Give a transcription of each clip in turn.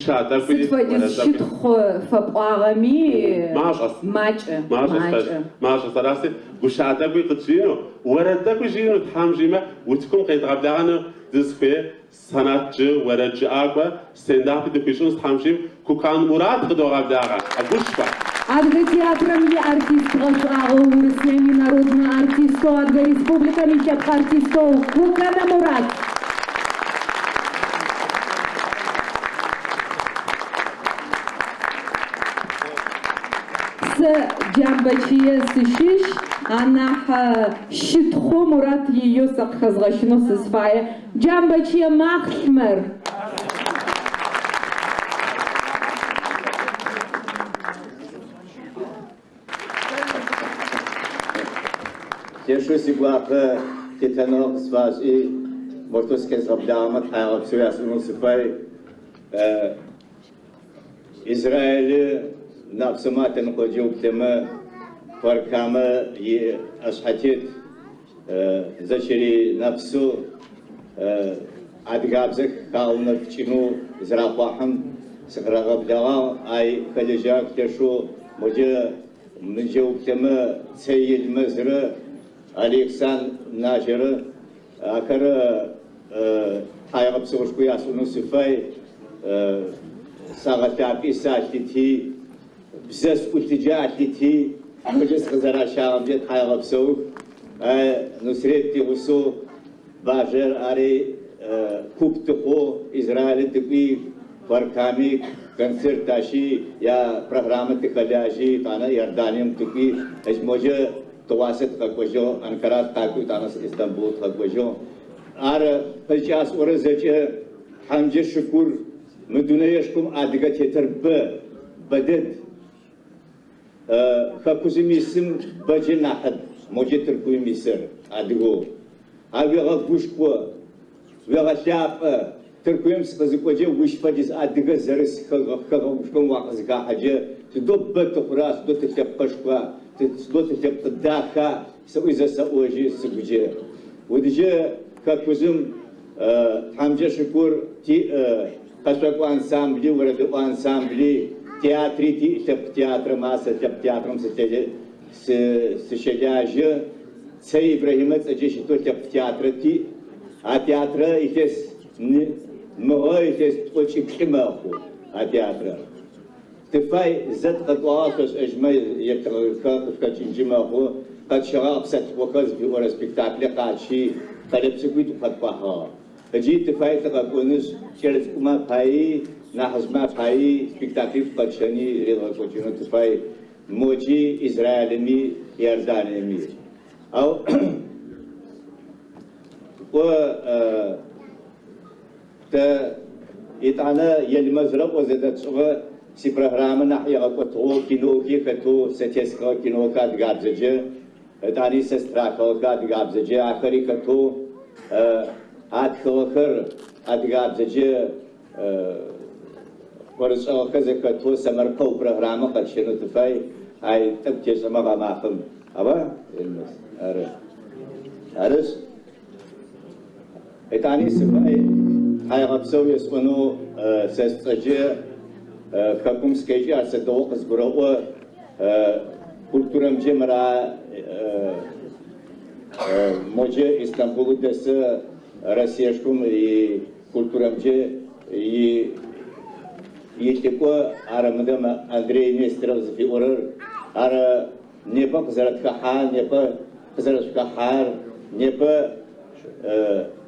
Сытвадис щитхо фапагами ماشي صراحة وشاتا بي قتشينو وردا كوجينو تحمجيما وتكون قيد غبدانا دسكوي سناتج ورج اكوا ستانداب دكيشن تحمجيم كوكان مراد قدو غبداغا اغوشبا Адга театром я артист Галшагу, Урслями народный артист, Адга республика Мичат артистов, Кукана Мурат. С Джамбачия Сышиш, она щитхо Мурат ее сакхазгашно сысфая. Джамбачия Махмер. Тешусь иглаха титанок сважи, мортуске забдама, тайла псуясуну сыпай, Израиль напсуматен ходил к тему паркама и ашхатит зачери напсу адгабзах кална в чину зрапахам сграгабдала ай халижак тешу муджа муджа к тему цейл мазра Александр Нажер, акара хайгап сошку ясуну сифай сагатаки сатити бзас утиджатити муджа сгазарашам бет хайгап сох нусретти усу бажер ари куптухо Израиль типи парками концерташи я программа тихаляжи тана Иорданием типи эжможа تواسط خبوجو انقره تاکو تانس استانبول خبوجو ار پچاس ورزچه حمجه شکر مدونهشکم ادگه تتر بدد خکوزی میسم بجه نحد موجه ترکوی میسر ادگو اویغا گوشکو ویغا شاب ترکویم سخزکوجه وشپدیز ادگه زرس خگوشکم واقعزگا حجه تدو بتخراس دو تتبقشکوا تدوت تبتداخا سويزا سوجي سوجي ودجا كاكوزم حمجة شكور تي قصوكو انسامبلي وردو انسامبلي تياتري تي تب تياتر ماسا تب تياترم سشجاجة سي إبراهيمة سجيش تو تب تياتر تي تياتر إتس مغا إتس تقوشي بحماخو تياتر تفاي زد قطعاتش أجمع يتركها كتشجمه هو قد شراب ست وكز في ورا سبيكتاكل قاشي قلب سكوت قد بحر أجيت تفاي تقولنش شرط ما باي نحس ما باي سبيكتاكل قد شني رضا كوتشينو تفاي موجي إسرائيلي يرداني أو و تا يتعنا يلمزرب وزدت شغل سي программа نحيا قطعو كينو كي كتو ستيسكا كينو كاد غابزجه داني سستراكا كاد غابزجه آخري كتو آتخوخر آد غابزجه ورسو كذا كتو سمركو программа قد شنو تفاي هاي تبتيش مغا ماخم أبا المس أرس داني سفاي هاي غابزو يسونو سستجه каком скажи, а се долго сбрало культурам джемра може Истанбул да се Россиешком и культурам дже и такое арамдам Андрей Нестеров зафиорер ара не по казарат каха не по казарат кахар не по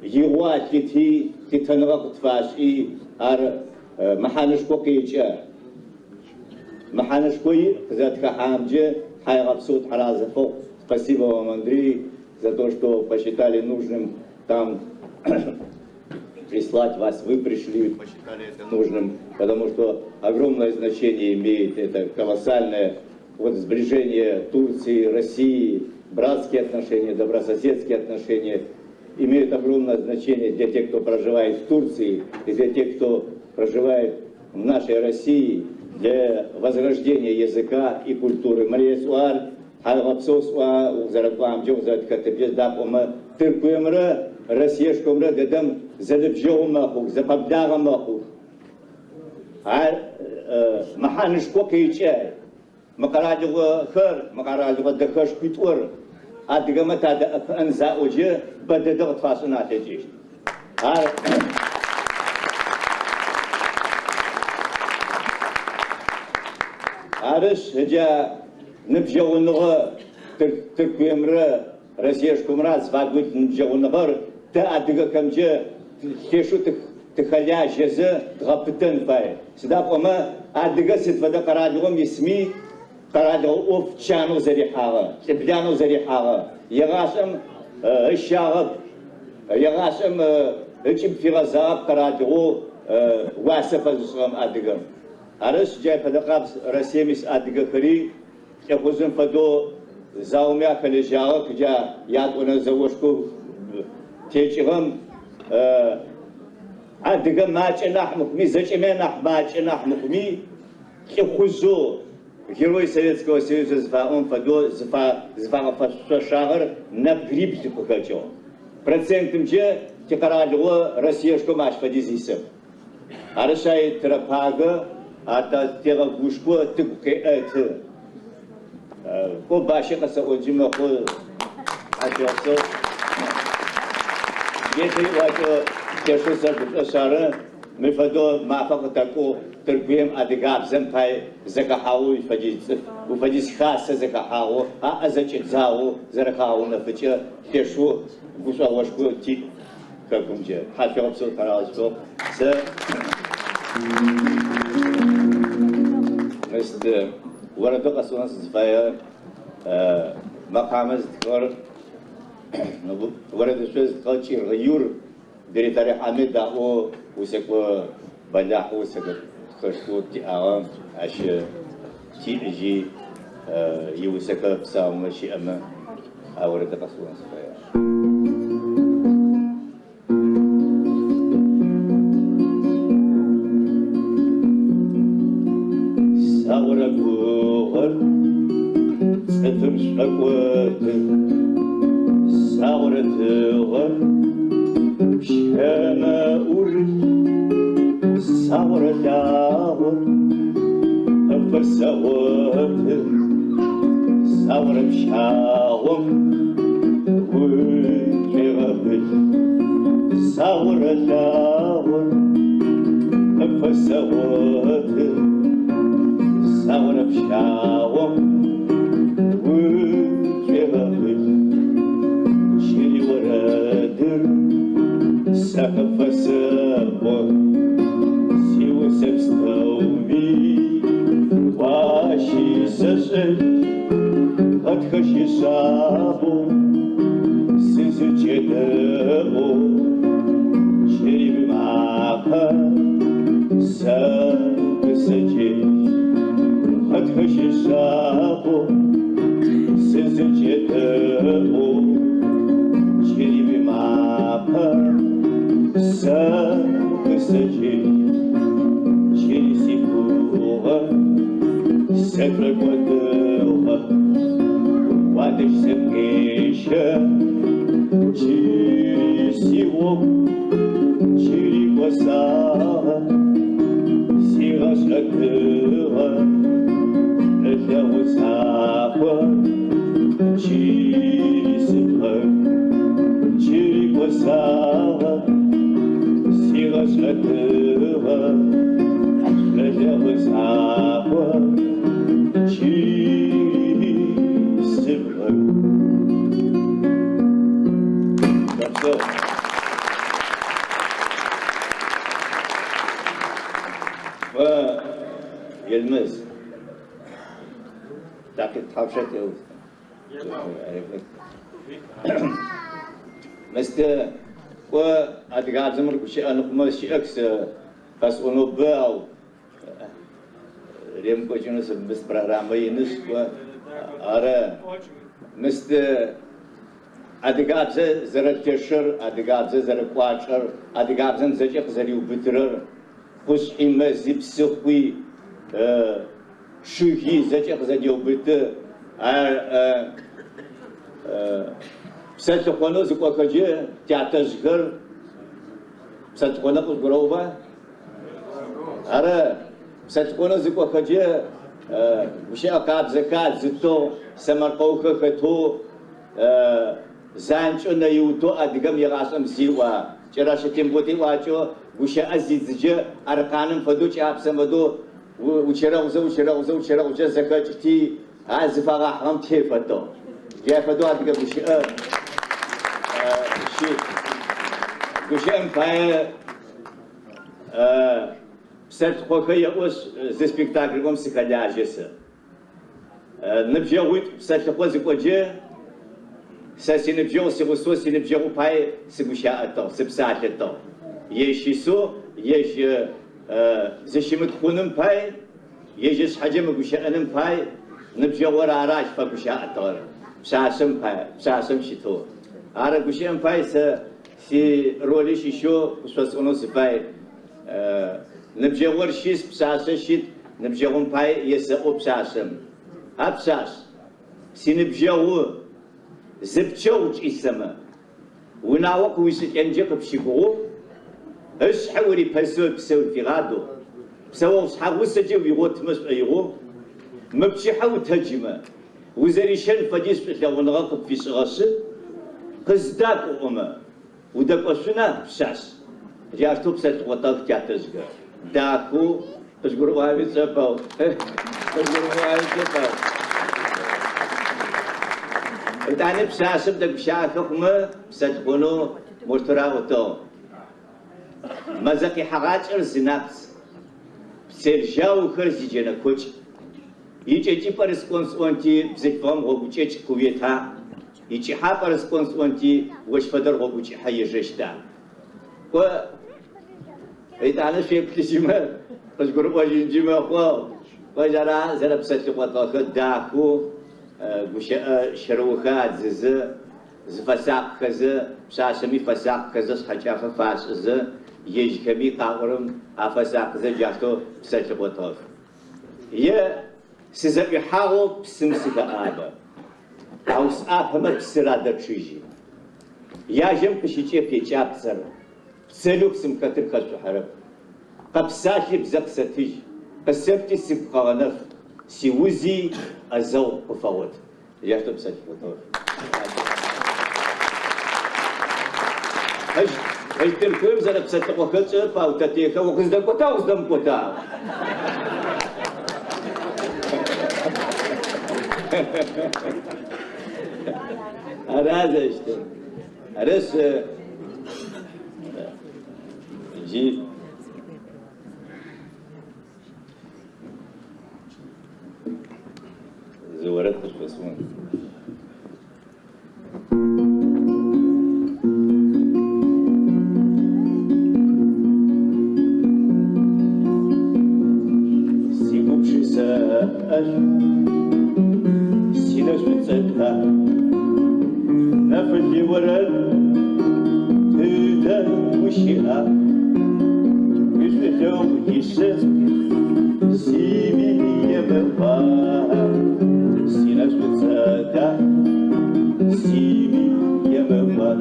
его тити титанова кутфаш и ара محانشكو كيجا محانشكو ذاتك حامجة حيغب صوت حرازة فوق спасибо вам, Андрей, за то, что посчитали нужным там прислать вас, вы пришли, посчитали это нужным, потому что огромное значение имеет это колоссальное вот сближение Турции, России, братские отношения, добрососедские отношения имеют огромное значение для тех, кто проживает в Турции и для тех, кто проживает в нашей России, для возрождения языка и культуры. Мария Суар, Хайвапсо Суа, Узараквам, Джозат, Катабездап, Ома, Тыркуемра, Россиешкомра, Дедам, Задабжоумахук, Запабдагамахук. محانش كوكيتشي مقراجو خير مقراجو دخش كتور أديك متى أنزا وجه بدأ تفاصلنا تجيش عارش هجا نبجو النغر تركيمرة رسيش كمراز فاقوت نبجو النغر تا أديك كم جا تشو تخليها جزء تغبطن فاي سداق وما أديك ستفدا قراجوهم يسمي قراجو أوف شانو زري حاغة تبلانو زري حاغة يغاشم الشاغب يغاشم الجيب في غزاب قراجو واسفة زسغم أديك عرش جاي فدقاب رسيميس أديك خري يخوزن فدو زاوميا خليجاغ جا يادونا زوجكو تيجيهم أديك ماچ نحمكمي زجمي نحماچ نحمكمي يخوزو Герой Советского Союза Зваон Фадо Зваон Шагар на гриб Тикукачо. Процентом же Тикаралево Россияшко маш Фадизисов. Арашай Трапага, ата Терагушко Тикуке Эт. Ко Башика Саоджима Ко Ашасо. Если вот Тешу Сарбушара, мы Фадо Мафака Тако تربيم أدقاب زنباي زكاهاو وفجيس خاصة زكاهاو أزج زاو زركاو نفتشة تشو بوسوا وشكو تي كم جه حافظ بسوا كراجو س مست ورد قصوان زفايا مقام ذكر ورد شوز قلشي غيور دري تاريخ عمد داو وسكو بلاح وسكو خشوت أعوام عش تيجي يوسكب سام مشي أما أورد قصوان صفيا ساورك وغر ستمش أقوات ساورت غر شهما أورد ساور داور أفسوات ساور بشاوم وجربت ساور داور أفسوات ساور بشاوم وجربت شيل ورادر سقف ساور سبستومي واشي سشل أتخشي شابو سيسجي دمو شريب معاقا سابسجي أتخشي شابو سيسجي دمو شريب معاقا سابسجي Sempre quando quando se queixa tire se o tire coçar se rasga terra até o sábado tire se tire coçar se rasga terra até o sábado يلمس لكن تحبشته مست وأدقى زمر بشيء أنا ماشي أكس بس أنا باو ريم كوجنوس بس برامي نسوا أرا مست أدقى زر تشر أدقى زر قاشر أدقى زر زريو بترر خوش إما زيب سخوي شوهي زر زريو بتر بساتخوانو زكوا كجي تعتزغر بساتخوانا قصقروبا أرا ستكون زكوا خجة وشيء قاب زكاة زتو سمرقوك خطو زانش أن يوتو أدقم يغاسم سيوا جراش تيمبوتي واجو وشيء أزيز جا أركانم فدوش أبسم فدو وشرا زكاة تي عزفا حرام تيفتو جاء فدو أدقم وشيء مفاي بسرت خوكي يقوش زي سبيكتاكل قوم سكاليا جيسا نبجاويت بسرت خوزي كوجي ساسي نبجاو سيغوسو سي نبجاو باي سيغوشا اتو سبسات اتو يشيسو يش زي متخونم باي يجس حاجة مغوشا انم باي نبجاو راراج فغوشا اتو بساسم باي بساسم شيتو ارا غوشا باي سي رولي شيشو بسوس اونو سباي نبجاور شيس بساسة شيت نبجاون باي يسأو بساسم أبساس سي نبجاو زبتشوج إسما وناوك ويسك ينجق بشيكو إيش حولي بسوي بسوي في غادو بسوي صحاب وسجي ويغوت مس أيغو مبشي حاول تهجمه وزريشن فديس بتلاقون غاقب في صغاس قصداك أمه ودك وسنا بساس جاءتو بسات وطاق تاتزقا داكو تشقروا هاي بسباو تشقروا هاي بسباو إتاني بساسب دك بشاككم بساتقونو مرتراغتو مزاقي حقاج الزنابس بسيرجاو خرزي جانا كوش يجي برسكونس وانتي بزيفام غوبوچيچ كويتا يجي ها برسكونس وانتي وش فدر غوبوچي حي جشتا و إتاني شيء بتشيما تشقروا واجنجيما خو وجرا زرا بساتقوطو داكو وش شروخات زفساق كذا شاشمي فساق كذا حجافة فاس كذا يج كمي قارم أفساق كذا جاتو بساتقوطو يه سيزبي حاول بسمسك آبا أو سآب هم بسرادة تشيجي يا جم كشيجي في جاب سر سلو بسم كتر خشوا حرب قبساشي بزق ستيج قسبتي سبقانف سيوزي أزو وفوت جاتو بساتقوطو هج تركب زنا بساتقوطو باوتاتيكا وقصدك كوتا وقصدم كوتا هذا اشتر هرس جي زورت بسون سيبوب شساء سيداش بتسدها نفلي ورد تدا وشيها يشتو يشت سيبي يبقى سيداش بتسدها سيبي يبقى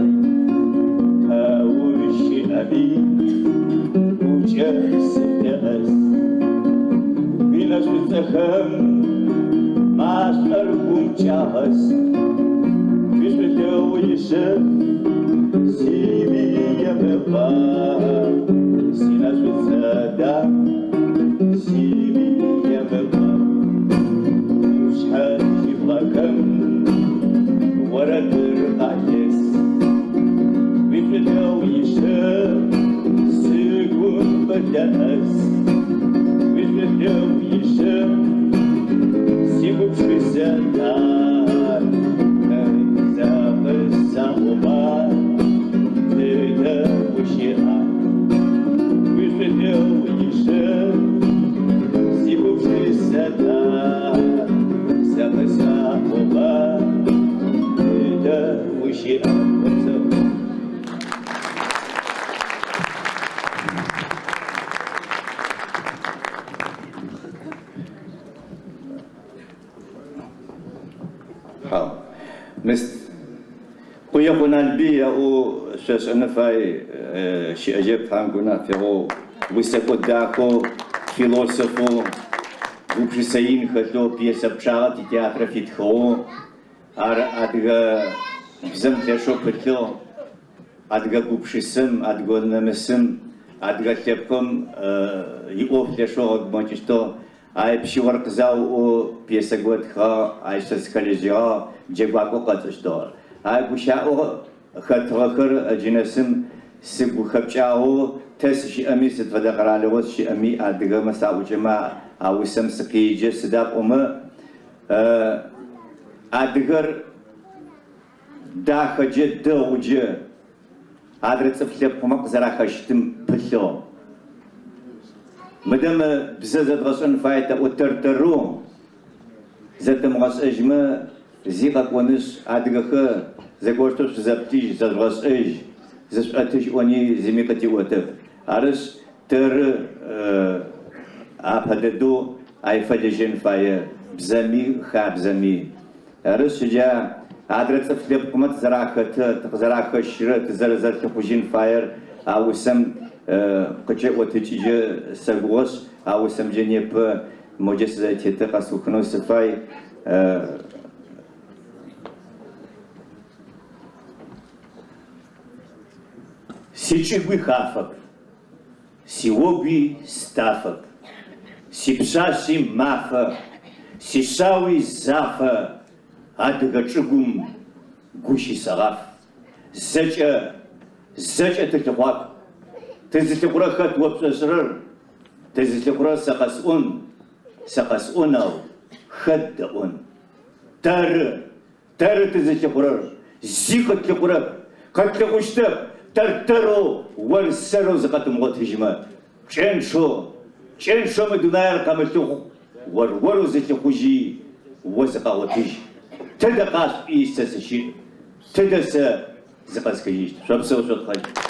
كاوشي أبي وجهز الناس بيناش بتخم ما أشعركم جاهز بيشتو يشت سيبي يبقى سيناش بتسادة سيبي يبقى شحال يبغاكم ورد الرقايس بيشتو يشت سيكون بدأس بيشتو يشت سيبوك في الزندان زاق الزغبان تدا وشيها بيشتو يشت سيبوك في الزندان زاق الزغبان تدا وشيها مست قويا قنا البيئة أو شاش أنا فاي شيء أجيب فهم قنا فيغو ويسكو داكو философу Гупшисаин хэтло пьеса пшагат и театра фитхо адга бзэм лэшо пытло адга гупшисым адга намысым адга тепком иов лэшо агмачишто ай пшиваркзау о пьеса гватха ай саскалежа джегвако катышто ай гушао хатрахыр аджинасым сигу хапчао تسشي أمي ستفدق على وشي أمي أدقى مساو جماعة أو سمسكي جسداب أمه أدقر داخل جد وجه أدرت فليب قمق زراخ شتم بلو مدام بزازد غصن فايتا وترترو زاد مغص أجمع زيقك ونش أدقى زاقوشتوش زابتيج زاد غص أج زاد أتش وني زميقتي وتب عرش تر أبهددو أي فلجين فايا بزمي خاب زمي عرش جا عدرت فليب قمت زراخة شرط زرزر تخوجين فاير أو سم قجع وتجيجي سرغوش أو سم جنيب مجسزة تتقى سوكنو سفاي سيچيغوي خافك سيوغي ستافك سيبشاشي مافا سيشاوي زافا أدغا چغم غوشي سغاف زجا تتقواك تزتقرا خط وبسرر تزتقرا سقسون أو خدون تر تزتقرا زيكت تقرا قد تقشتب ترترو ورسرو زقتم غتهجما چنشو مدناير قامتو ورورو زيتي خوجي وزقا وتج تدقاش إيستسشي تدس زقاسكيش شبسو شطخي